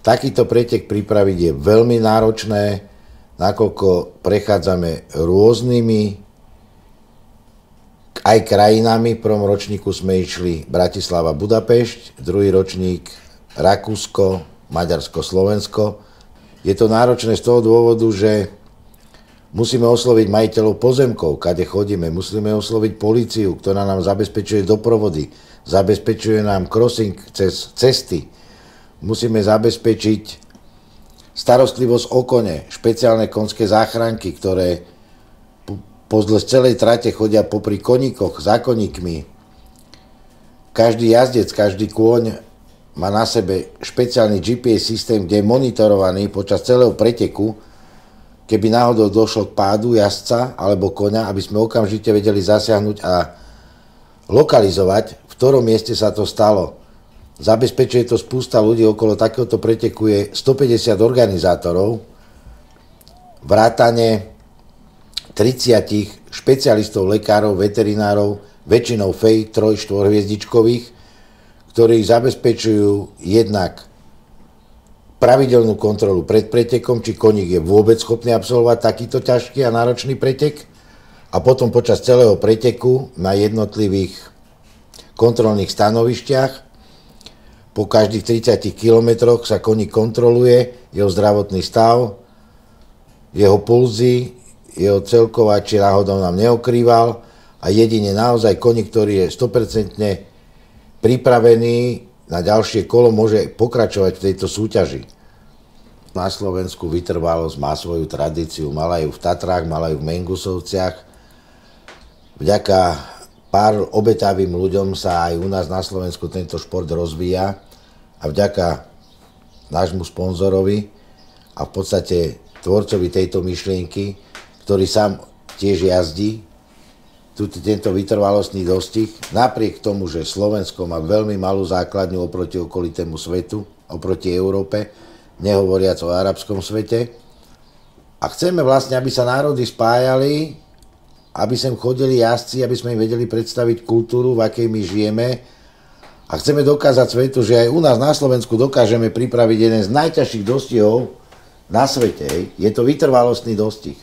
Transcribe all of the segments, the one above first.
Takýto pretek pripraviť je veľmi náročné, nakoľko prechádzame rôznymi aj krajinami. V prvom ročníku sme išli Bratislava, Budapešť, druhý ročník Rakúsko, Maďarsko, Slovensko. Je to náročné z toho dôvodu, že musíme osloviť majiteľov pozemkov, kade chodíme, musíme osloviť políciu, ktorá nám zabezpečuje doprovody, zabezpečuje nám crossing cez cesty. Musíme zabezpečiť starostlivosť o kone, špeciálne konské záchranky, ktoré pozdĺž celej trate chodia popri koníkoch, za koníkmi. Každý jazdec, každý kôň má na sebe špeciálny GPS systém, kde je monitorovaný počas celého preteku, keby náhodou došlo k pádu jazdca alebo koňa, aby sme okamžite vedeli zasiahnuť a lokalizovať, v ktorom mieste sa to stalo. Zabezpečuje to spústa ľudí, okolo takéhoto preteku je 150 organizátorov, vrátane 30 špecialistov, lekárov, veterinárov, väčšinou FEI 3-4 hviezdičkových, ktorí zabezpečujú jednak pravidelnú kontrolu pred pretekom, či koník je vôbec schopný absolvovať takýto ťažký a náročný pretek, a potom počas celého preteku na jednotlivých kontrolných stanovišťach po každých 30 kilometroch sa koník kontroluje, jeho zdravotný stav, jeho pulzy, jeho celková, či náhodou nám neokrýval, a jedine naozaj koník, ktorý je 100% pripravený na ďalšie kolo, môže pokračovať v tejto súťaži. Na Slovensku vytrvalosť má svoju tradíciu, mala ju v Tatrách, mala ju v Mengusovciach. Vďaka pár obetavým ľuďom sa aj u nás na Slovensku tento šport rozvíja, a vďaka nášmu sponzorovi a v podstate tvorcovi tejto myšlienky, ktorý sám tiež jazdí tento vytrvalostný dostih, napriek tomu, že Slovensko má veľmi malú základňu oproti okolitému svetu, oproti Európe, nehovoriac o arabskom svete. A chceme vlastne, aby sa národy spájali, aby sem chodili jazdci, aby sme im vedeli predstaviť kultúru, v akej my žijeme. A chceme dokázať svetu, že aj u nás na Slovensku dokážeme pripraviť jeden z najťažších dostihov na svete. Je to vytrvalostný dostih.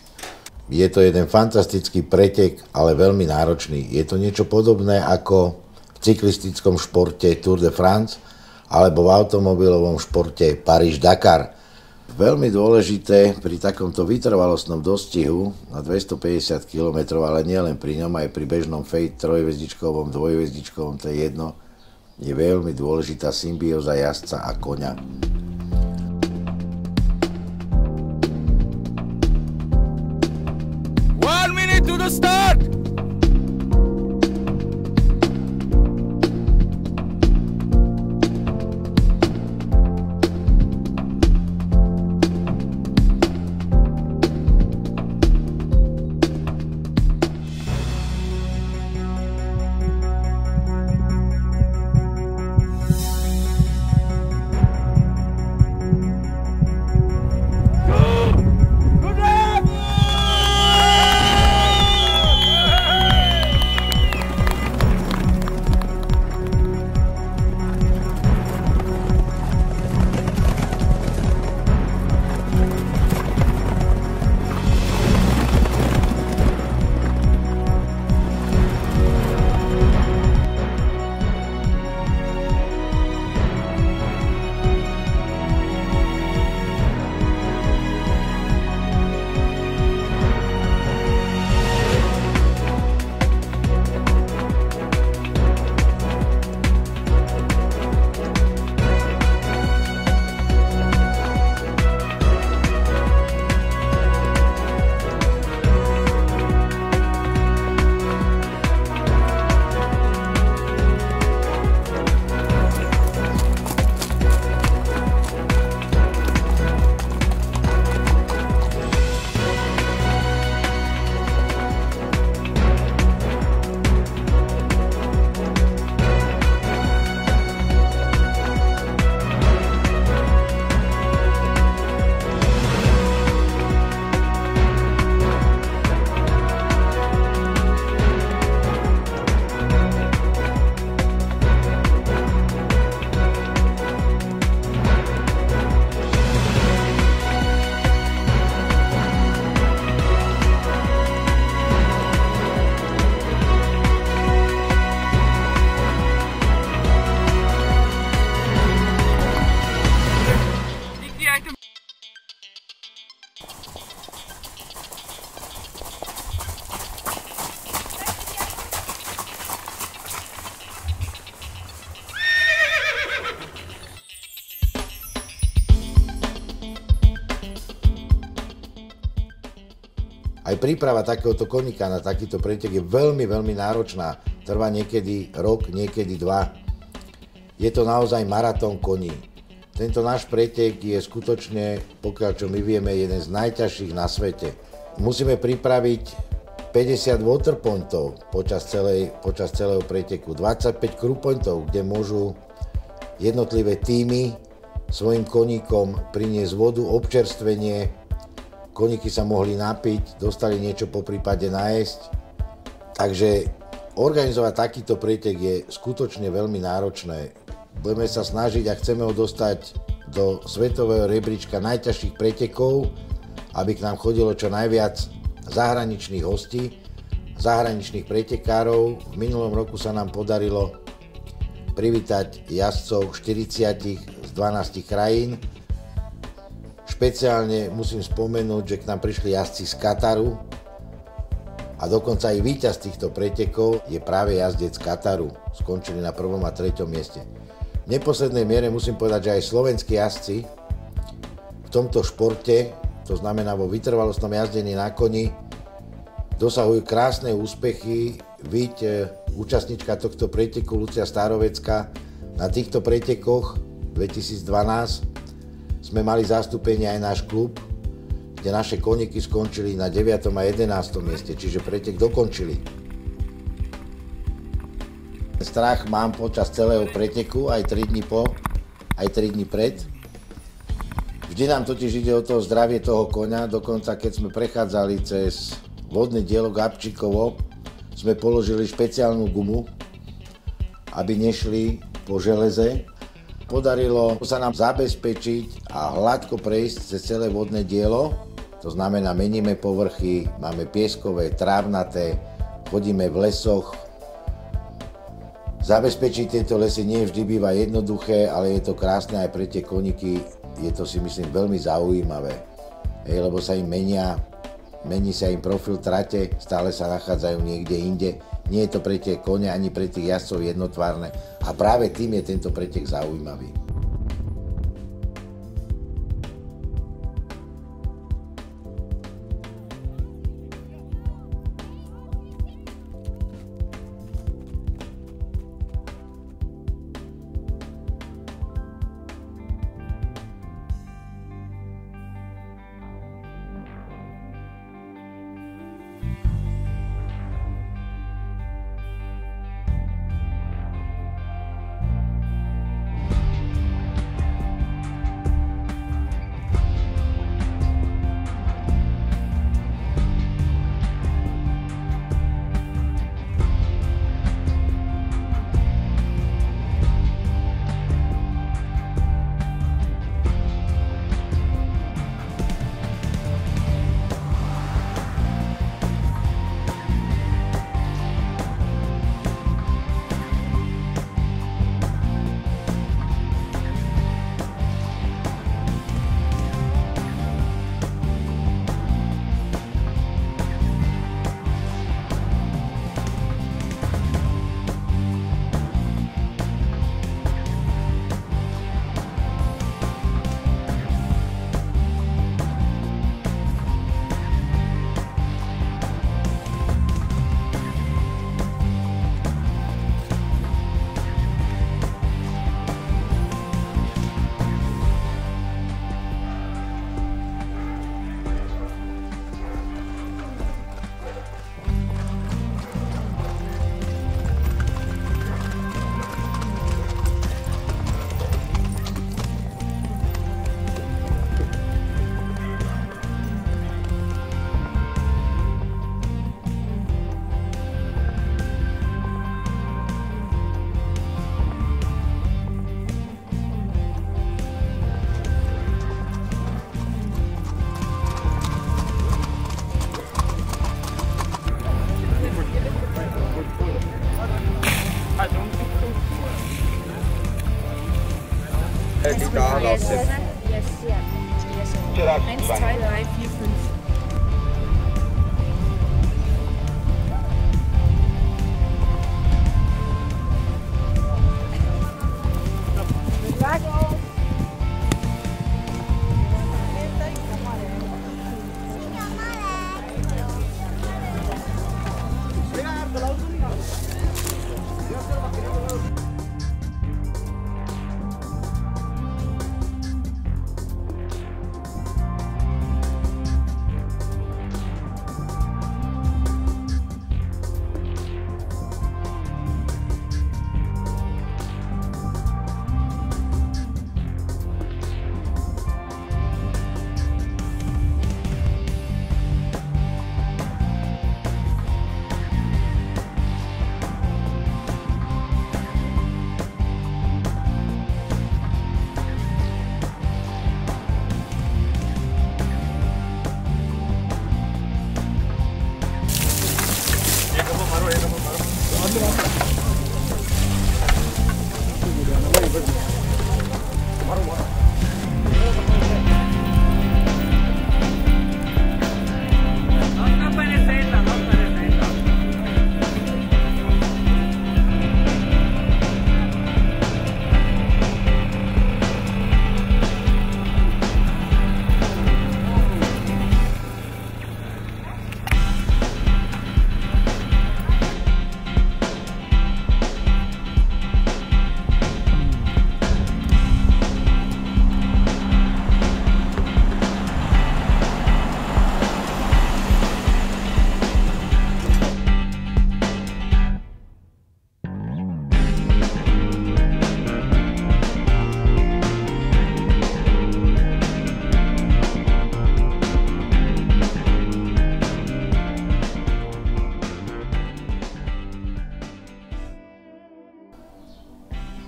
Je to jeden fantastický pretek, ale veľmi náročný. Je to niečo podobné ako v cyklistickom športe Tour de France alebo v automobilovom športe Paríž-Dakar. Veľmi dôležité pri takomto vytrvalostnom dostihu na 250 km, ale nielen pri ňom, aj pri bežnom FEI 3-hviezdičkovom, 2-hviezdičkovom, to je jedno, je veľmi dôležitá symbióza jazdca a koňa. One minute to the start! Aj príprava takéhoto koníka na takýto pretek je veľmi, veľmi náročná. Trvá niekedy rok, niekedy 2. Je to naozaj maratón koní. Tento náš pretek je skutočne, pokiaľ čo my vieme, jeden z najťažších na svete. Musíme pripraviť 50 waterpointov počas celého preteku, 25 crewpointov, kde môžu jednotlivé týmy svojim koníkom priniesť vodu, občerstvenie, koníky sa mohli napiť, dostali niečo po prípade najesť. Takže organizovať takýto pretek je skutočne veľmi náročné. Budeme sa snažiť a chceme ho dostať do svetového rebríčka najťažších pretekov, aby k nám chodilo čo najviac zahraničných hostí, zahraničných pretekárov. V minulom roku sa nám podarilo privítať jazdcov 40 z 12 krajín. Špeciálne musím spomenúť, že k nám prišli jazdci z Kataru a dokonca aj víťaz týchto pretekov je práve jazdec z Kataru. Skončili na 1. a 3. mieste. V neposlednej miere musím povedať, že aj slovenskí jazdci v tomto športe, to znamená vo vytrvalostnom jazdení na koni, dosahujú krásne úspechy. Účastnička tohto preteku Lucia Starovecká na týchto pretekoch 2012 sme mali zastúpenie aj náš klub, kde naše koníky skončili na 9. a 11. mieste, čiže pretek dokončili. Strach mám počas celého preteku, aj 3 dní po, aj 3 dní pred. Vždy nám totiž ide o to zdravie toho koňa, dokonca keď sme prechádzali cez vodné dielo Gabčíkovo, sme položili špeciálnu gumu, aby nešli po železe. Podarilo sa nám zabezpečiť a hladko prejsť cez celé vodné dielo. To znamená, meníme povrchy, máme pieskové, trávnaté, chodíme v lesoch. Zabezpečiť tieto lesy nie vždy býva jednoduché, ale je to krásne aj pre tie koníky. Je to, si myslím, veľmi zaujímavé, lebo sa im mení sa im profil trate, stále sa nachádzajú niekde inde. Nie je to pre tie kone ani pre tých jazdcov jednotvárne a práve tým je tento pretek zaujímavý. Egal, Yes, yes. yes, ja. Yes. 1, 2, 3, 4, 5.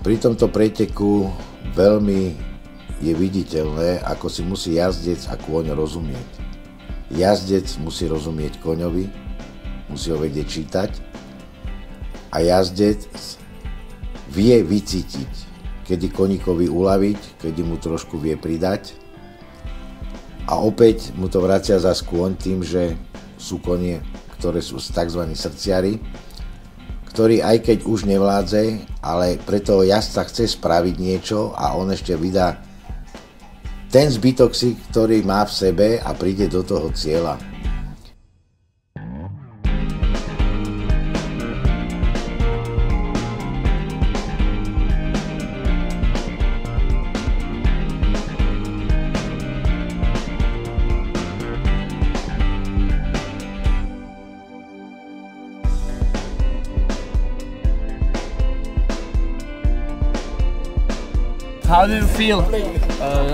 Pri tomto preteku veľmi je viditeľné, ako si musí jazdec a kôň rozumieť. Jazdec musí rozumieť koňovi, musí ho vedieť čítať a jazdec vie vycítiť, kedy koníkovi uľaviť, kedy mu trošku vie pridať a opäť mu to vracia za skôň tým, že sú konie, ktoré sú tzv. Srdciari, ktorý aj keď už nevládze, ale pre toho jazdca chce spraviť niečo a on ešte vydá ten zbytok si, ktorý má v sebe a príde do toho cieľa. How do you feel?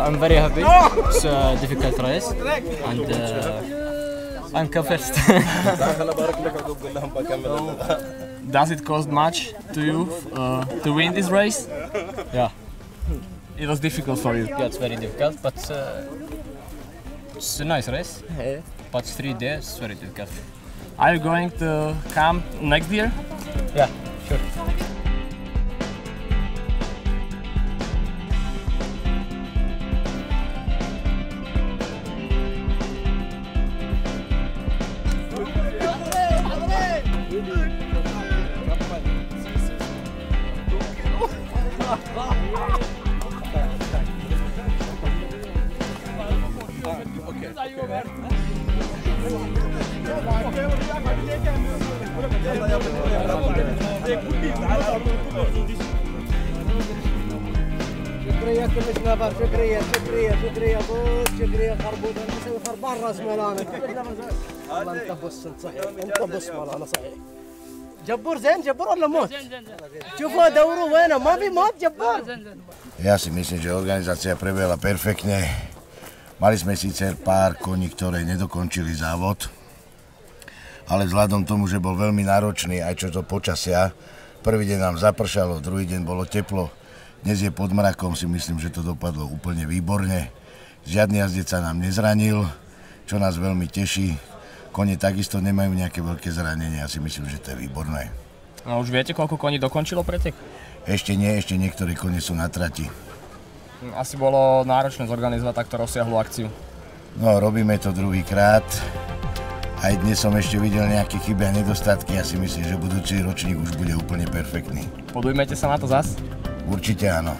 I'm very happy. It's a difficult race, and I'm come first. Does it cost much to you to win this race? Yeah. It was difficult for you. Yeah, it's very difficult, but it's a nice race. But 3 days, it's very difficult. Are you going to come next year? Yeah, sure. شكريا كلش نفر شكريا خربوط نسوي خربان راس مالانا والله انت بص صحيح انت بص مالانا صحيح جبور زين جبور ولا موت؟ شوفوا دوروا وينه ما في موت جبور. Ja si myslím, že organizácia prebehla perfektne. Mali sme síce pár koní, ktoré nedokončili závod, ale vzhľadom tomu, že bol veľmi náročný aj čo do počasia, prvý deň nám zapršalo, druhý deň bolo teplo, dnes je pod mrakom, si myslím, že to dopadlo úplne výborne. Žiadny jazdec sa nám nezranil, čo nás veľmi teší. Kone takisto nemajú nejaké veľké zranenie, ja si myslím, že to je výborné. A už viete, koľko koní dokončilo pretek? Ešte nie, ešte niektoré kone sú na trati. Asi bolo náročné zorganizovať takto rozsiahlu akciu. No, robíme to druhýkrát. Aj dnes som ešte videl nejaké chyby a nedostatky, ja si myslím, že budúci ročník už bude úplne perfektný. Podujmete sa na to zas? Určite áno.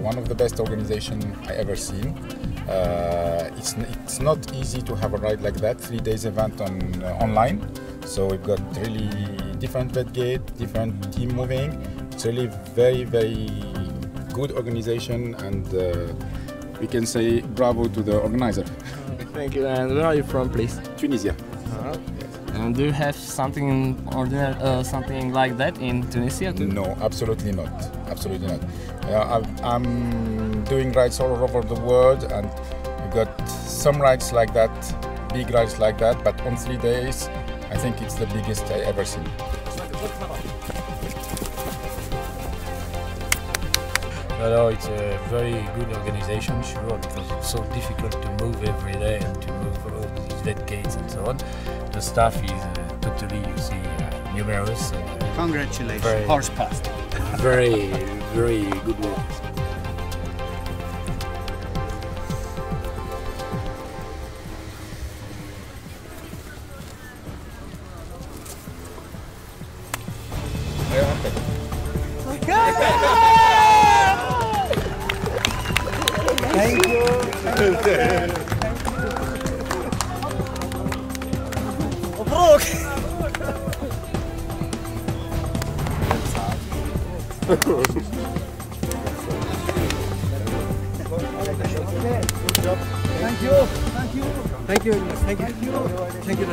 One of the best organization I ever seen. It's not easy to have a ride like that, 3 days event online. So we've got really different vet gate, different team moving. It's really very good organization, and we can say bravo to the organizer. Thank you. And where are you from, please? Tunisia. And do you have something something like that in Tunisia too? No, absolutely not. Absolutely not. I'm doing rides all over the world, and we've got some rides like that, big rides like that, but on 3 days, I think it's the biggest I ever seen. No, it's a very good organization, sure, because it's so difficult to move every day and to move all these vet gates and so on. The staff is totally, you see, numerous. Congratulations, horse passed. Very good work. Thank you. مبروك. Thank you. Thank you. Thank you. Thank you. Thank you.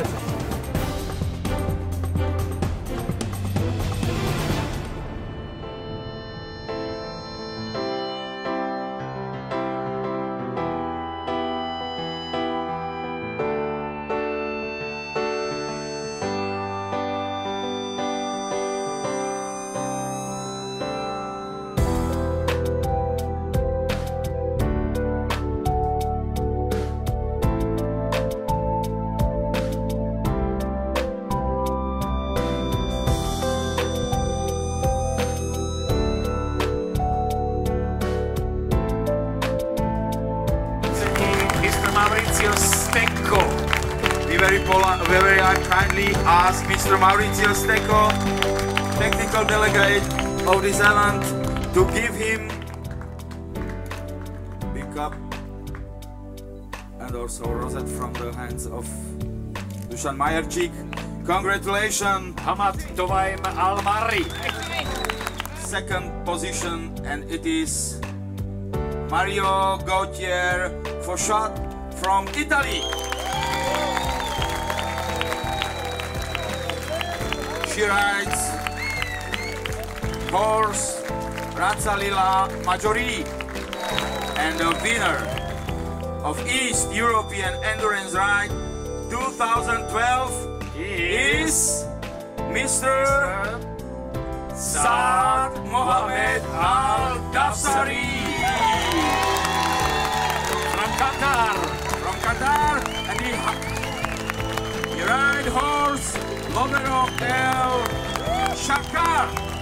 Maurizio Stecco. We very kindly ask Mr. Maurizio Stecco, technical delegate of this event, to give him big cup and also rosette from the hands of Dusan Majerčík. Congratulations, Hamad Tovaim Almari. second position, and it is Mario Gautier for shot from Italy. She rides horse Razzalila Maggiore, and the winner of East European Endurance Ride 2012 is Mr. Saad Mohamed Al Dafsari from Qatar, and he ride horse Lodero El Shakar.